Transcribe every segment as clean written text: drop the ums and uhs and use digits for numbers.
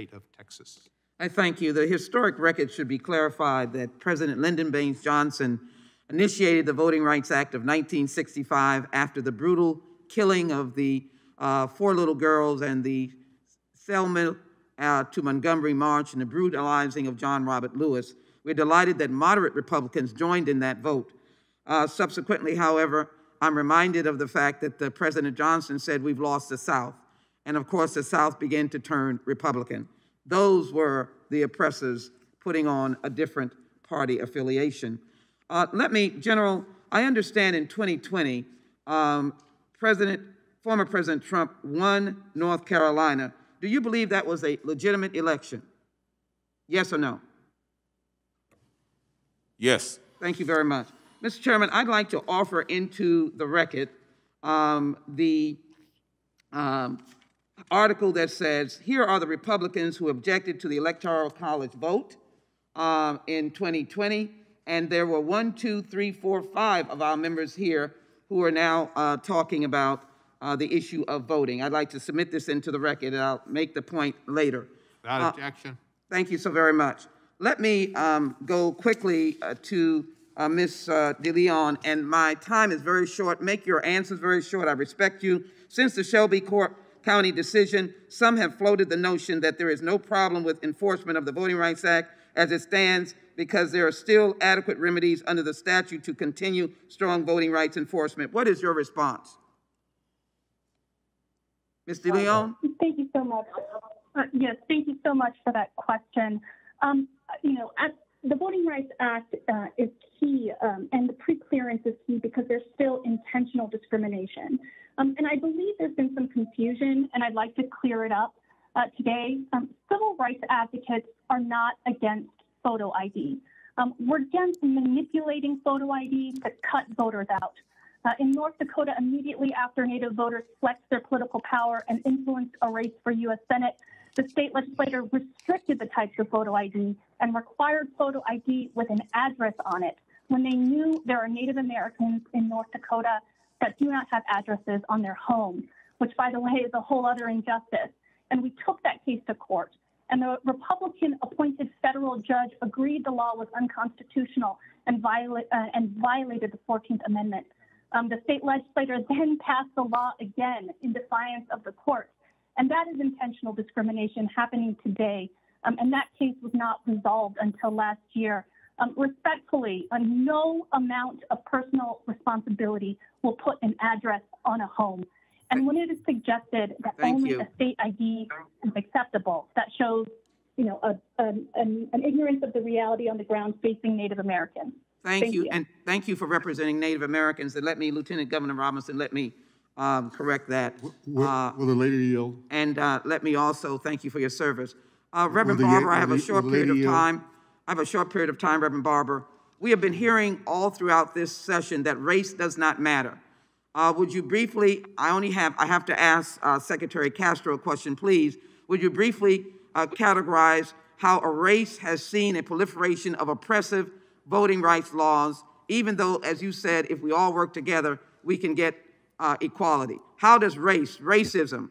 of Texas. I thank you. The historic record should be clarified that President Lyndon Baines Johnson initiated the Voting Rights Act of 1965 after the brutal killing of the 4 little girls and the Selma to Montgomery March and the brutalizing of John Robert Lewis. We're delighted that moderate Republicans joined in that vote. Subsequently, however, I'm reminded of the fact that President Johnson said we've lost the South. And of course, the South began to turn Republican. Those were the oppressors putting on a different party affiliation. General, I understand in 2020, former President Trump won North Carolina. Do you believe that was a legitimate election? Yes or no? Yes. Thank you very much. Mr. Chairman, I'd like to offer into the record the article that says, here are the Republicans who objected to the Electoral College vote in 2020. And there were 1, 2, 3, 4, 5 of our members here who are now talking about the issue of voting. I'd like to submit this into the record, and I'll make the point later. Without objection. Thank you so very much. Let me go quickly to Ms. DeLeon, and my time is very short. Make your answers very short. I respect you. Since the Shelby County decision, some have floated the notion that there is no problem with enforcement of the Voting Rights Act as it stands because there are still adequate remedies under the statute to continue strong voting rights enforcement. What is your response? Ms. DeLeon? Thank you so much. Yes, thank you so much for that question. The Voting Rights Act is key, and the pre-clearance is key because there's still intentional discrimination. And I believe there's been some confusion, and I'd like to clear it up today. Civil rights advocates are not against photo ID. We're against manipulating photo ID to cut voters out. In North Dakota, immediately after Native voters flexed their political power and influenced a race for U.S. Senate, the state legislature restricted the types of photo ID and required photo ID with an address on it when they knew there are Native Americans in North Dakota that do not have addresses on their homes, which, by the way, is a whole other injustice. And we took that case to court. And the Republican-appointed federal judge agreed the law was unconstitutional and violated the 14th Amendment. The state legislature then passed the law again in defiance of the court. And that is intentional discrimination happening today. And that case was not resolved until last year. Respectfully, no amount of personal responsibility will put an address on a home. And when it is suggested that only a state ID is acceptable, that shows, an ignorance of the reality on the ground facing Native Americans. Thank you. And thank you for representing Native Americans. And Lieutenant Governor Robinson, let me correct that. Will the lady yield? And let me also thank you for your service. Reverend Barber, I have a short period of time. Reverend Barber. We have been hearing all throughout this session that race does not matter. Would you briefly, I have to ask Secretary Castro a question, please. Would you briefly categorize how a race has seen a proliferation of oppressive voting rights laws, even though, as you said, if we all work together, we can get equality? How does racism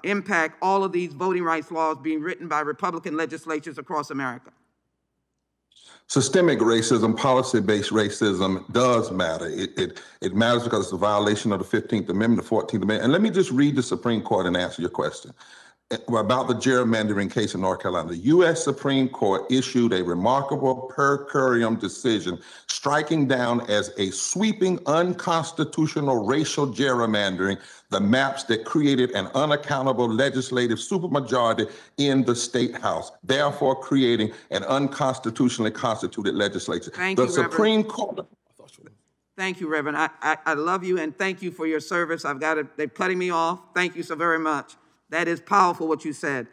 impact all of these voting rights laws being written by Republican legislatures across America? Systemic racism, policy-based racism does matter. It matters because it's a violation of the 15th Amendment, the 14th Amendment. And let me just read the Supreme Court and answer your question. About the gerrymandering case in North Carolina. The U.S. Supreme Court issued a remarkable per curiam decision striking down as a sweeping unconstitutional racial gerrymandering the maps that created an unaccountable legislative supermajority in the State House, therefore creating an unconstitutionally constituted legislature. Thank you, Reverend. Supreme Court. Thank you, Reverend. I love you and thank you for your service. They're cutting me off. Thank you so very much. That is powerful what you said.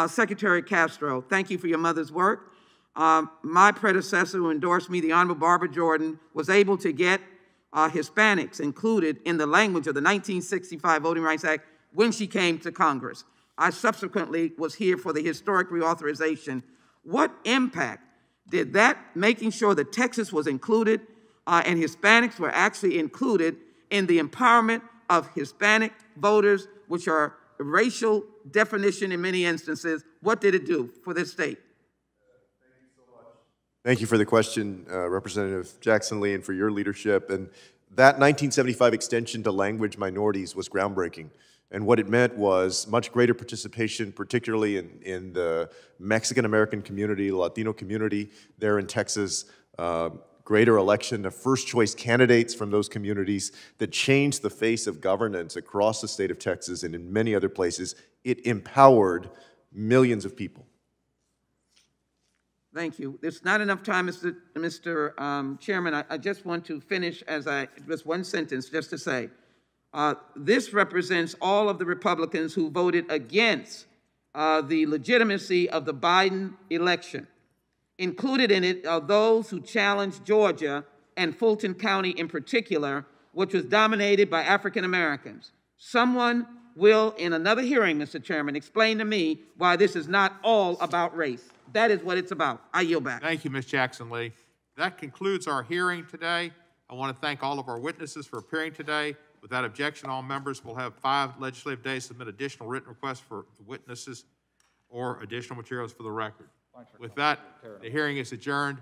Secretary Castro, thank you for your mother's work. My predecessor who endorsed me, the Honorable Barbara Jordan, was able to get Hispanics included in the language of the 1965 Voting Rights Act when she came to Congress. I subsequently was here for the historic reauthorization. What impact did that, making sure that Texas was included and Hispanics were actually included in the empowerment of Hispanic voters, which are racial definition in many instances. What did it do for this state? Thank you for the question, Representative Jackson Lee, and for your leadership. And that 1975 extension to language minorities was groundbreaking. And what it meant was much greater participation, particularly in the Mexican-American community, Latino community there in Texas, greater election of first-choice candidates from those communities that changed the face of governance across the state of Texas and in many other places. It empowered millions of people. Thank you. There's not enough time, Mr. Chairman. I just want to finish just one sentence just to say, this represents all of the Republicans who voted against the legitimacy of the Biden election. Included in it are those who challenged Georgia and Fulton County in particular, which was dominated by African Americans. Someone will, in another hearing, Mr. Chairman, explain to me why this is not all about race. That is what it's about. I yield back. Thank you, Ms. Jackson Lee. That concludes our hearing today. I want to thank all of our witnesses for appearing today. Without objection, all members will have 5 legislative days to submit additional written requests for witnesses or additional materials for the record. With that, the hearing is adjourned.